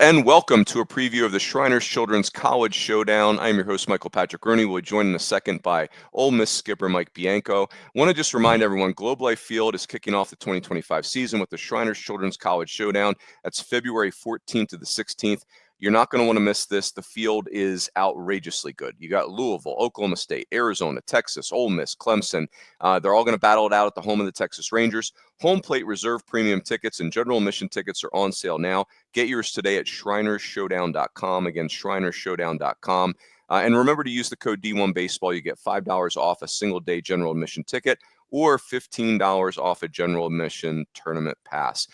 And welcome to a preview of the Shriners Children's College Showdown. I'm your host, Michael Patrick Rooney. We'll be joined in a second by Ole Miss skipper Mike Bianco. Want to just remind everyone, Globe Life Field is kicking off the 2025 season with the Shriners Children's College Showdown. That's February 14th to the 16th. You're not going to want to miss this. The field is outrageously good. You got Louisville, Oklahoma State, Arizona, Texas, Ole Miss, Clemson. They're all going to battle it out at the home of the Texas Rangers. Home plate reserve premium tickets and general admission tickets are on sale now. Get yours today at shrinershowdown.com. Again, shrinershowdown.com. And remember to use the code D1 Baseball. You get $5 off a single day general admission ticket or $15 off a general admission tournament pass.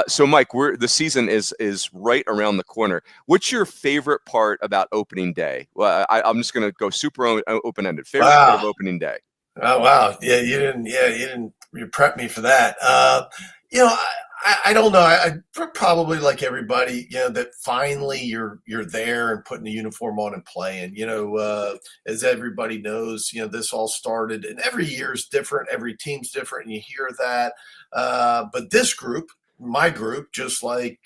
So, Mike, the season is right around the corner. What's your favorite part about opening day? Well, I'm just going to go super open-ended. Favorite part of opening day? Oh wow! Yeah, you didn't. You prepped me for that. I don't know. I probably like everybody. That finally you're there and putting the uniform on and playing. As everybody knows, this all started, and every year's different. Every team's different, and you hear that. But this group, my group, just like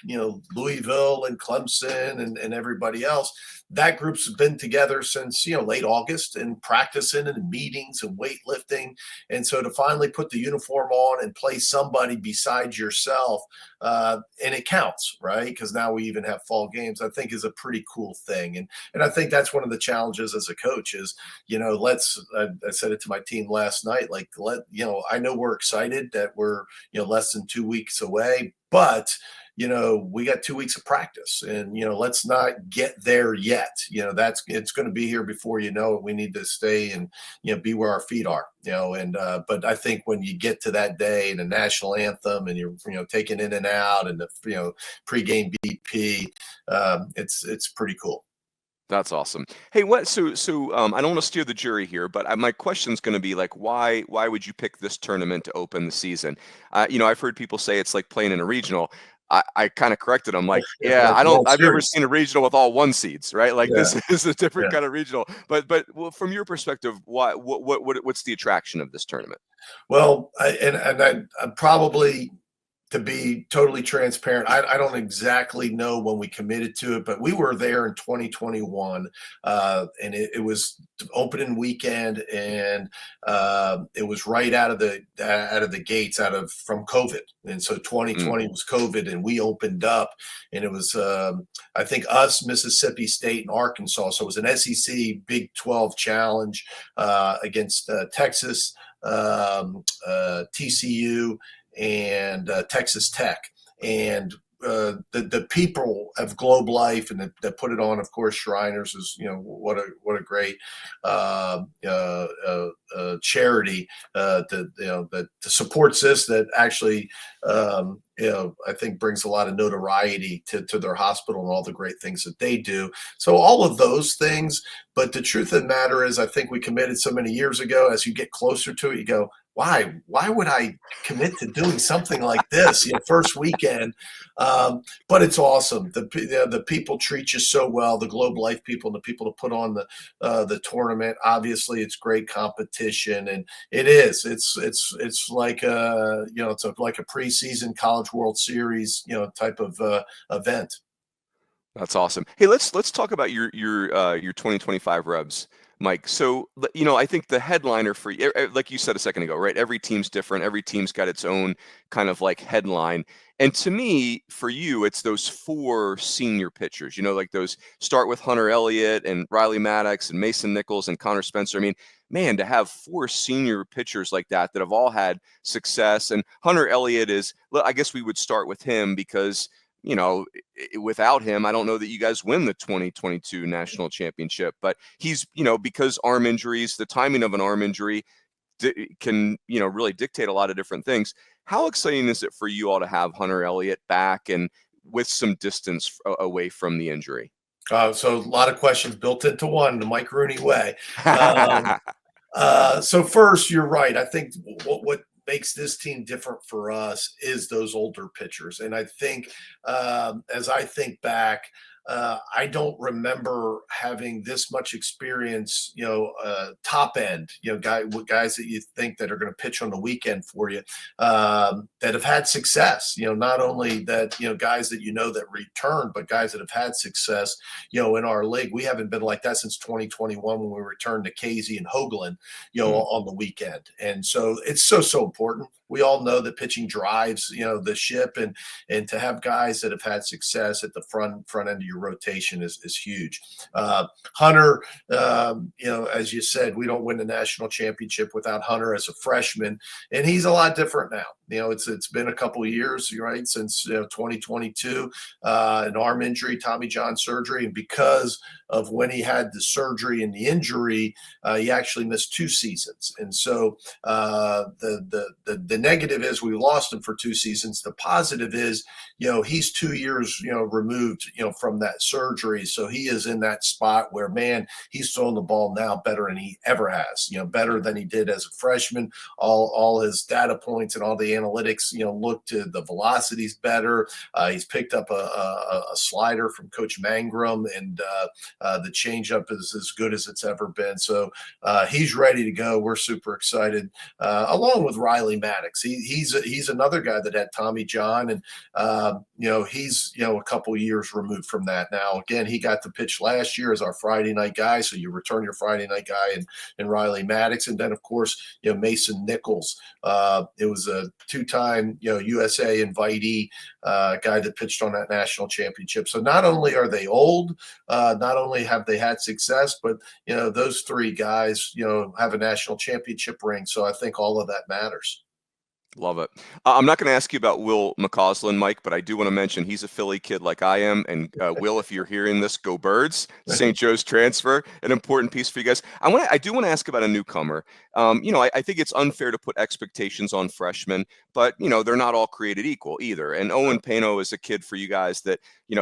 Louisville and Clemson and everybody else, that group's been together since late August and practicing and meetings and weightlifting. And so to finally put the uniform on and play somebody besides yourself, and it counts, right? Because now we even have fall games, I think is a pretty cool thing. And I think that's one of the challenges as a coach is, I said it to my team last night, I know we're excited that we're, less than 2 weeks away, but we got 2 weeks of practice and, let's not get there yet. It's going to be here before you know it. We need to stay and, be where our feet are, but I think when you get to that day and the national anthem and you're, taking in and out and the, pregame BP, it's pretty cool. That's awesome. Hey, So I don't want to steer the jury here, but my question's going to be like, why would you pick this tournament to open the season? I've heard people say it's like playing in a regional. I kind of corrected them, like, yeah, I've never seen a regional with all one seeds, right? Like this is a different kind of regional. But well, from your perspective, what's the attraction of this tournament? Well, I'm probably, to be totally transparent, I don't exactly know when we committed to it, but we were there in 2021, and it was opening weekend, and it was right out of the gates, from COVID, and so 2020 was COVID, and we opened up, and it was I think us, Mississippi State, and Arkansas. So it was an SEC Big 12 challenge against Texas, TCU, and Texas Tech. And the people of Globe Life and that put it on, of course, Shriners is, what a great charity that supports this, that actually I think brings a lot of notoriety to their hospital and all the great things that they do. So all of those things. But the truth of the matter is, I think we committed so many years ago. As you get closer to it, you go, why would I commit to doing something like this, first weekend? But it's awesome. The people treat you so well, the Globe Life people and the people to put on the tournament. Obviously, it's great competition, and it's like it's like a preseason College World Series type of event. That's awesome. Hey, let's talk about your 2025 Rebs, Mike. So, I think the headliner for you, like you said a second ago, right? Every team's different. Every team's got its own kind of like headline. And to me, for you, it's those four senior pitchers. Like those start with Hunter Elliott and Riley Maddox and Mason Nichols and Connor Spencer. I mean, man, to have four senior pitchers like that have all had success. And Hunter Elliott I guess we would start with him because without him, I don't know that you guys win the 2022 national championship. But he's, because arm injuries, the timing of an arm injury can, really dictate a lot of different things. How exciting is it for you all to have Hunter Elliott back and with some distance away from the injury? So a lot of questions built into one, the Mike Rooney way. So first, you're right. I think what makes this team different for us is those older pitchers. And I think, as I think back, I don't remember having this much experience, top end, guys that you think that are going to pitch on the weekend for you, that have had success. Not only that, guys that that return, but guys that have had success. In our league, we haven't been like that since 2021 when we returned to Casey and Hoagland, on the weekend. And so it's so important. We all know that pitching drives, the ship, and to have guys that have had success at the front end of your rotation is huge. Hunter, as you said, we don't win the national championship without Hunter as a freshman, and he's a lot different now. It's been a couple of years, right, since 2022, an arm injury, Tommy John surgery, and because of when he had the surgery and the injury, he actually missed 2 seasons. And so the negative is we lost him for 2 seasons. The positive is, he's 2 years, removed, from that surgery. So he is in that spot where, man, he's throwing the ball now better than he ever has, better than he did as a freshman. All his data points and all the analytics, look to the velocities better. He's picked up a slider from Coach Mangrum, and the changeup is as good as it's ever been. So he's ready to go. We're super excited, along with Riley Maddox. He's another guy that had Tommy John, and he's a couple years removed from that. Now, again, he got to pitch last year as our Friday night guy, so you return your Friday night guy and Riley Maddox, and then of course Mason Nichols. It was a 2-time USA invitee guy that pitched on that national championship. So not only are they old, not only have they had success, but those 3 guys have a national championship ring. So I think all of that matters. Love it. I'm not going to ask you about Will McCausland, Mike, but I do want to mention he's a Philly kid like I am. And Will, if you're hearing this, go Birds. St. Joe's transfer, an important piece for you guys. I do want to ask about a newcomer. I think it's unfair to put expectations on freshmen, but they're not all created equal either. And Owen Pano is a kid for you guys that,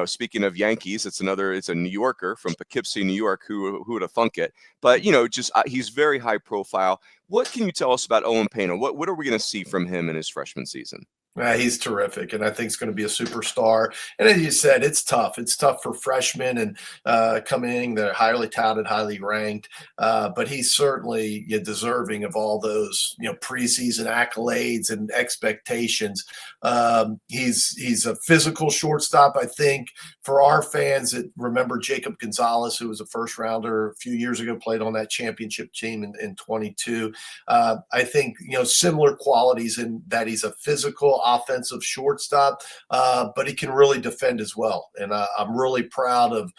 speaking of Yankees, it's a New Yorker from Poughkeepsie, New York. Who would have thunk it? But he's very high profile. What can you tell us about Owen Pano? What are we going to see from him in his freshman season? He's terrific, and I think he's going to be a superstar. And as you said, it's tough. It's tough for freshmen and coming in. They're highly touted, highly ranked, but he's certainly deserving of all those preseason accolades and expectations. He's a physical shortstop. I think for our fans that remember Jacob Gonzalez, who was a first rounder a few years ago, played on that championship team in 22. I think similar qualities in that he's a physical offensive shortstop, but he can really defend as well. And I'm really proud of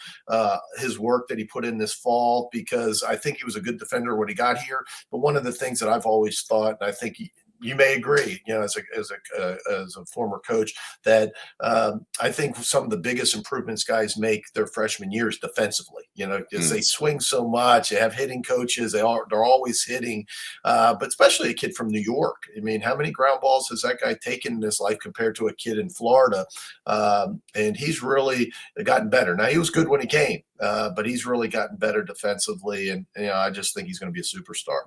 his work that he put in this fall, because I think he was a good defender when he got here. But one of the things that I've always thought, and I think you may agree, as a former coach, that I think some of the biggest improvements guys make their freshman years defensively. Because they swing so much, they have hitting coaches, they're always hitting, but especially a kid from New York. I mean, how many ground balls has that guy taken in his life compared to a kid in Florida? And he's really gotten better. Now, he was good when he came, but he's really gotten better defensively, and I just think he's going to be a superstar.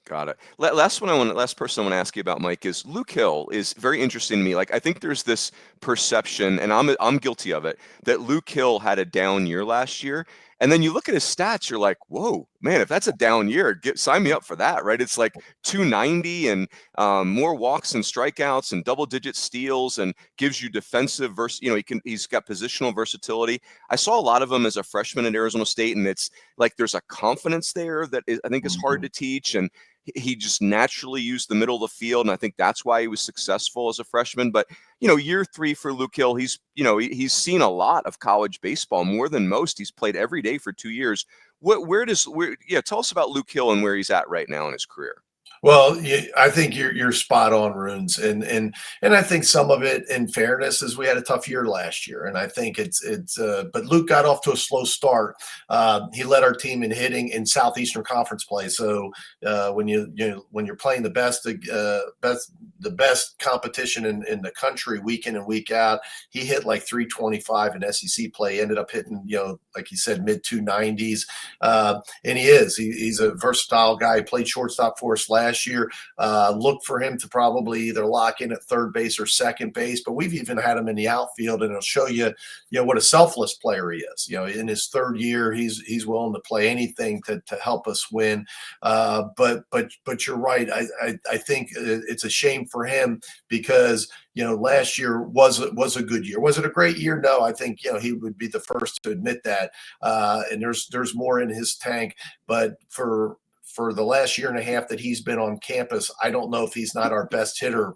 Got it. Last person I want to ask you about, Mike, is Luke Hill is very interesting to me. Like, I think there's this perception, and I'm guilty of it, that Luke Hill had a down year last year. And then you look at his stats, you're like, whoa, man, if that's a down year, sign me up for that, right? It's like 290 and more walks and strikeouts and double-digit steals, and gives you defensive he's got positional versatility. I saw a lot of him as a freshman at Arizona State, and it's like there's a confidence there that I think is hard to teach, and he just naturally used the middle of the field, and I think that's why he was successful as a freshman. But year 3 for Luke Hill, he's seen a lot of college baseball, more than most. He's played every day for 2 years. Tell us about Luke Hill and where he's at right now in his career. Well, I think you're spot on, Runes, and I think some of it, in fairness, is we had a tough year last year, and I think but Luke got off to a slow start. He led our team in hitting in Southeastern Conference play. So when you're playing the the best competition in the country week in and week out. He hit like 325 in SEC play, ended up hitting, like he said, mid 290s. And he's a versatile guy. He played shortstop for us last year. Look for him to probably either lock in at third base or second base, but we've even had him in the outfield, and it'll show you, what a selfless player he is. In his third year, he's willing to play anything to help us win. But you're right. I think it's a shame for him because last year was a good year. Was it a great year? No, I think he would be the first to admit that. And there's more in his tank, but for the last year and a half that he's been on campus, I don't know if he's not our best hitter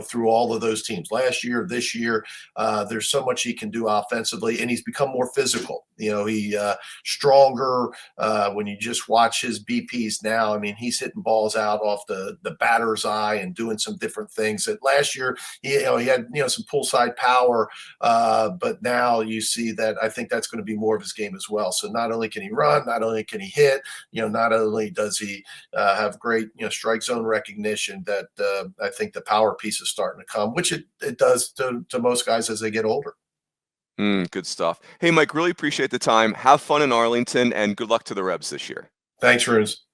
through all of those teams last year, this year. There's so much he can do offensively, and he's become more physical. He stronger. When you just watch his BPs now, I mean, he's hitting balls out off the batter's eye and doing some different things that last year, he had, some pull side power. But now you see that I think that's going to be more of his game as well. So not only can he run, not only can he hit, not only does he have great, strike zone recognition, that I think the power piece is starting to come, which it does to most guys as they get older. Good stuff. Hey, Mike, really appreciate the time. Have fun in Arlington, and good luck to the Rebs this year. Thanks, Runes.